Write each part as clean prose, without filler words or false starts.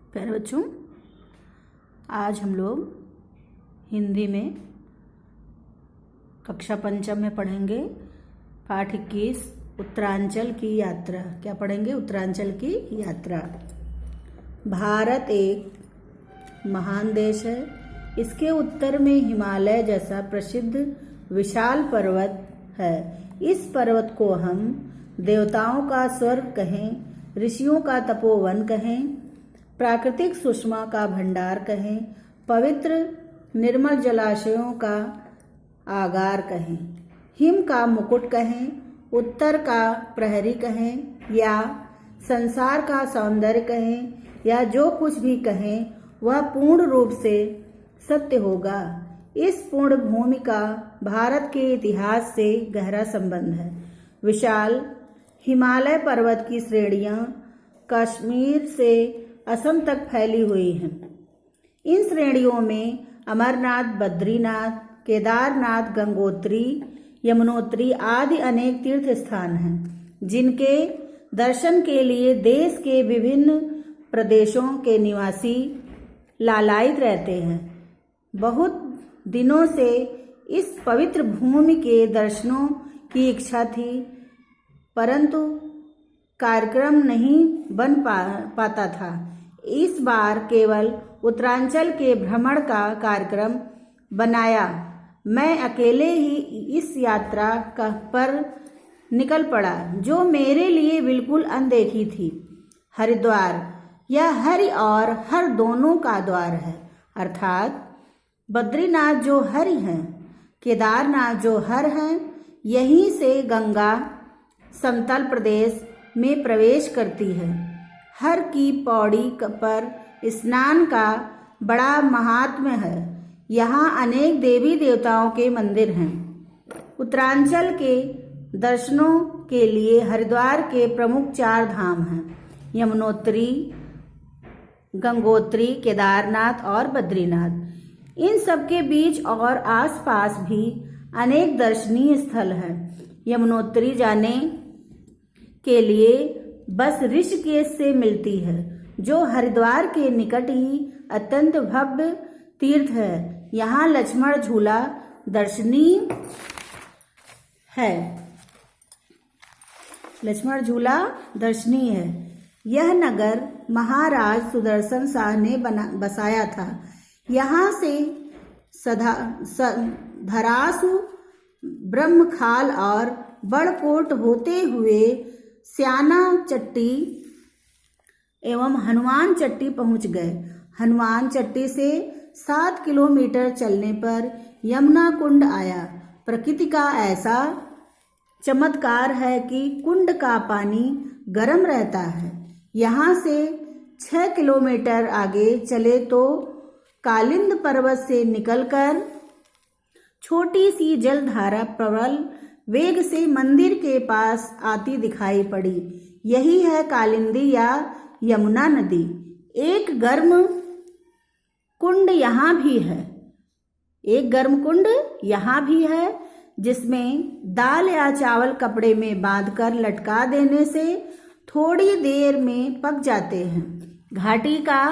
प्यारे बच्चों, आज हम लोग हिंदी में कक्षा पंचम में पढ़ेंगे पाठ 21 उत्तरांचल की यात्रा। क्या पढ़ेंगे? उत्तरांचल की यात्रा। भारत एक महान देश है। इसके उत्तर में हिमालय जैसा प्रसिद्ध विशाल पर्वत है। इस पर्वत को हम देवताओं का स्वर्ग कहें, ऋषियों का तपोवन कहें, प्राकृतिक सुषमा का भंडार कहें, पवित्र निर्मल जलाशयों का आगार कहें, हिम का मुकुट कहें, उत्तर का प्रहरी कहें, या संसार का सौंदर्य कहें, या जो कुछ भी कहें वह पूर्ण रूप से सत्य होगा। इस पूर्ण भूमि का भारत के इतिहास से गहरा संबंध है। विशाल हिमालय पर्वत की श्रेणियां कश्मीर से असम तक फैली हुई हैं। इन श्रेणियों में अमरनाथ, बद्रीनाथ, केदारनाथ, गंगोत्री, यमुनोत्री आदि अनेक तीर्थ स्थान हैं, जिनके दर्शन के लिए देश के विभिन्न प्रदेशों के निवासी लालायित रहते हैं। बहुत दिनों से इस पवित्र भूमि के दर्शनों की इच्छा थी, परंतु कार्यक्रम नहीं बन पाता था। इस बार केवल उत्तरांचल के भ्रमण का कार्यक्रम बनाया। मैं अकेले ही इस यात्रा पर निकल पड़ा, जो मेरे लिए बिल्कुल अनदेखी थी। हरिद्वार यह हरि और हर दोनों का द्वार है, अर्थात बद्रीनाथ जो हरि हैं, केदारनाथ जो हर हैं। यहीं से गंगा समतल प्रदेश में प्रवेश करती है। हर की पौड़ी पर स्नान का बड़ा महात्म्य है। यहाँ अनेक देवी देवताओं के मंदिर हैं। उत्तरांचल के दर्शनों के लिए हरिद्वार के प्रमुख 4 धाम हैं: यमुनोत्री, गंगोत्री, केदारनाथ और बद्रीनाथ। इन सबके बीच और आसपास भी अनेक दर्शनीय स्थल हैं। यमुनोत्री जाने के लिए बस ऋषिकेश से मिलती है, जो हरिद्वार के निकट ही अत्यंत भव्य तीर्थ है। यहाँ लक्ष्मण झूला दर्शनीय है। लक्ष्मण झूला दर्शनीय है। यह नगर महाराज सुदर्शन शाह ने बसाया था। यहाँ से धरासु, ब्रह्मखाल और बड़कोट होते हुए स्याना चट्टी एवं हनुमान चट्टी पहुंच गए। हनुमान चट्टी से 7 किलोमीटर चलने पर यमुना कुंड आया। प्रकृति का ऐसा चमत्कार है कि कुंड का पानी गर्म रहता है। यहाँ से 6 किलोमीटर आगे चले तो कालिंद पर्वत से निकलकर छोटी सी जलधारा प्रबल वेग से मंदिर के पास आती दिखाई पड़ी। यही है कालिंदी या यमुना नदी। एक गर्म कुंड यहाँ भी है। एक गर्म कुंड यहाँ भी है, जिसमें दाल या चावल कपड़े में बांधकर लटका देने से थोड़ी देर में पक जाते हैं। घाटी का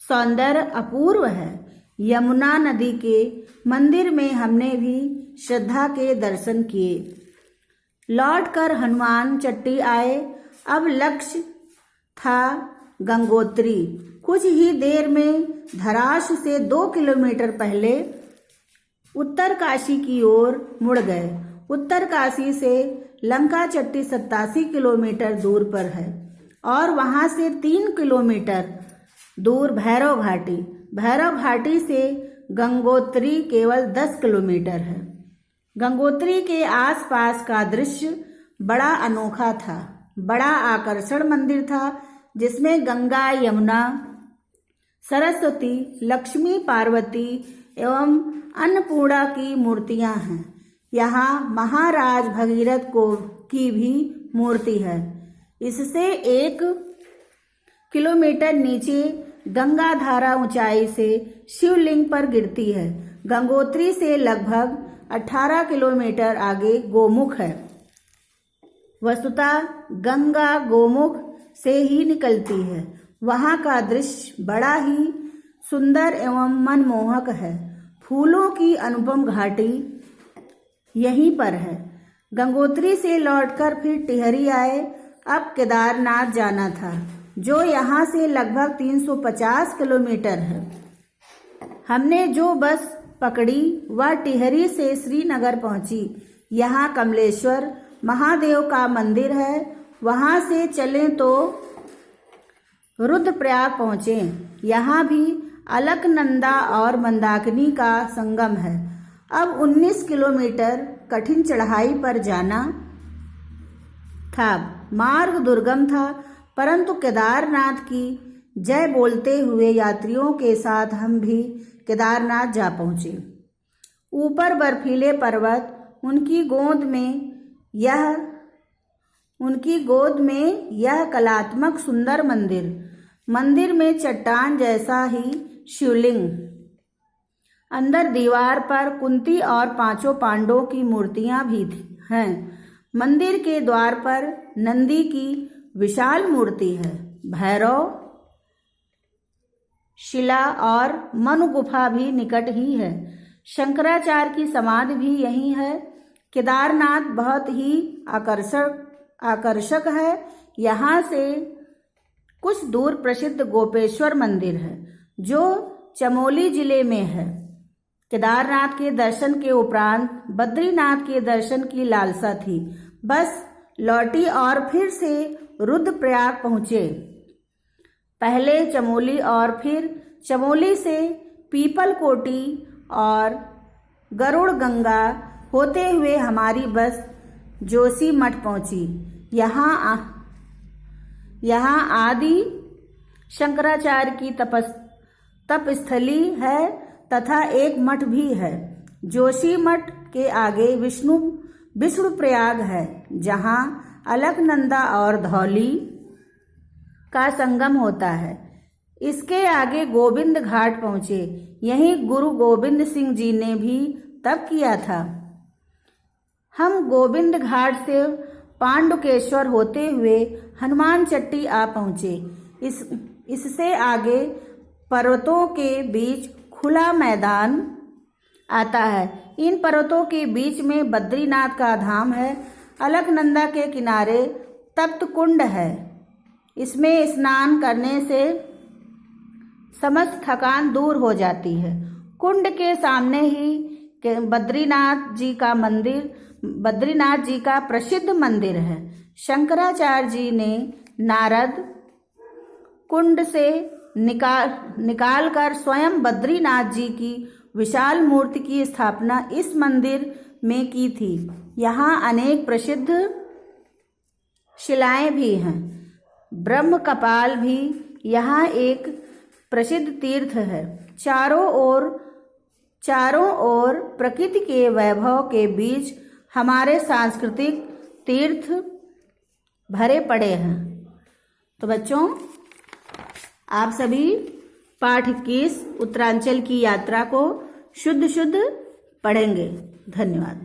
सौंदर्य अपूर्व है। यमुना नदी के मंदिर में हमने भी श्रद्धा के दर्शन किए। लौटकर हनुमान चट्टी आए। अब लक्ष्य था गंगोत्री। कुछ ही देर में धराश से 2 किलोमीटर पहले उत्तर काशी की ओर मुड़ गए। उत्तर काशी से लंका चट्टी 87 किलोमीटर दूर पर है और वहां से 3 किलोमीटर दूर भैरव घाटी। भैरव घाटी से गंगोत्री केवल 10 किलोमीटर है। गंगोत्री के आसपास का दृश्य बड़ा अनोखा था। बड़ा आकर्षण मंदिर था, जिसमें गंगा, यमुना, सरस्वती, लक्ष्मी, पार्वती एवं अन्नपूर्णा की मूर्तियां हैं। यहाँ महाराज भगीरथ की भी मूर्ति है। इससे 1 किलोमीटर नीचे गंगा धारा ऊंचाई से शिवलिंग पर गिरती है। गंगोत्री से लगभग 18 किलोमीटर आगे गोमुख है। वस्तुतः गंगा गोमुख से ही निकलती है। वहाँ का दृश्य बड़ा ही सुंदर एवं मनमोहक है। फूलों की अनुपम घाटी यहीं पर है। गंगोत्री से लौटकर फिर टिहरी आए। अब केदारनाथ जाना था, जो यहाँ से लगभग 350 किलोमीटर है। हमने जो बस पकड़ी वह टिहरी से श्रीनगर पहुंची। यहाँ कमलेश्वर महादेव का मंदिर है। वहाँ से चलें तो रुद्रप्रयाग पहुँचे। यहाँ भी अलकनंदा और मंदाकिनी का संगम है। अब 19 किलोमीटर कठिन चढ़ाई पर जाना था। मार्ग दुर्गम था, परंतु केदारनाथ की जय बोलते हुए यात्रियों के साथ हम भी केदारनाथ जा पहुँचे। ऊपर बर्फीले पर्वत, उनकी गोद में यह कलात्मक सुंदर मंदिर में चट्टान जैसा ही शिवलिंग। अंदर दीवार पर कुंती और 5 पांडवों की मूर्तियां भी हैं। मंदिर के द्वार पर नंदी की विशाल मूर्ति है। भैरव शिला और मनु गुफा भी निकट ही है। शंकराचार्य की समाधि भी यहीं है। केदारनाथ बहुत ही आकर्षक है। यहाँ से कुछ दूर प्रसिद्ध गोपेश्वर मंदिर है, जो चमोली जिले में है। केदारनाथ के दर्शन के उपरांत बद्रीनाथ के दर्शन की लालसा थी। बस लौटी और फिर से रुद्रप्रयाग पहुँचे। पहले चमोली और फिर चमोली से पीपलकोटी और गरुड़ गंगा होते हुए हमारी बस जोशीमठ पहुंची। यहाँ आदि शंकराचार्य की तपस्थली है तथा एक मठ भी है। जोशीमठ के आगे विष्णुप्रयाग है, जहाँ अलकनंदा और धौली का संगम होता है। इसके आगे गोविंद घाट पहुँचे। यहीं गुरु गोविंद सिंह जी ने भी तप किया था। हम गोविंद घाट से पांडुकेश्वर होते हुए हनुमान चट्टी आ पहुँचे। इससे आगे पर्वतों के बीच खुला मैदान आता है। इन पर्वतों के बीच में बद्रीनाथ का धाम है। अलकनंदा के किनारे तप्त कुंड है। इसमें स्नान करने से समस्त थकान दूर हो जाती है। कुंड के सामने ही बद्रीनाथ जी का प्रसिद्ध मंदिर है। शंकराचार्य जी ने नारद कुंड से निकाल कर स्वयं बद्रीनाथ जी की विशाल मूर्ति की स्थापना इस मंदिर में की थी। यहाँ अनेक प्रसिद्ध शिलाएं भी हैं। ब्रह्म कपाल भी यहाँ एक प्रसिद्ध तीर्थ है। चारों ओर प्रकृति के वैभव के बीच हमारे सांस्कृतिक तीर्थ भरे पड़े हैं। तो बच्चों, आप सभी पाठ 21 उत्तरांचल की यात्रा को शुद्ध पढ़ेंगे। धन्यवाद।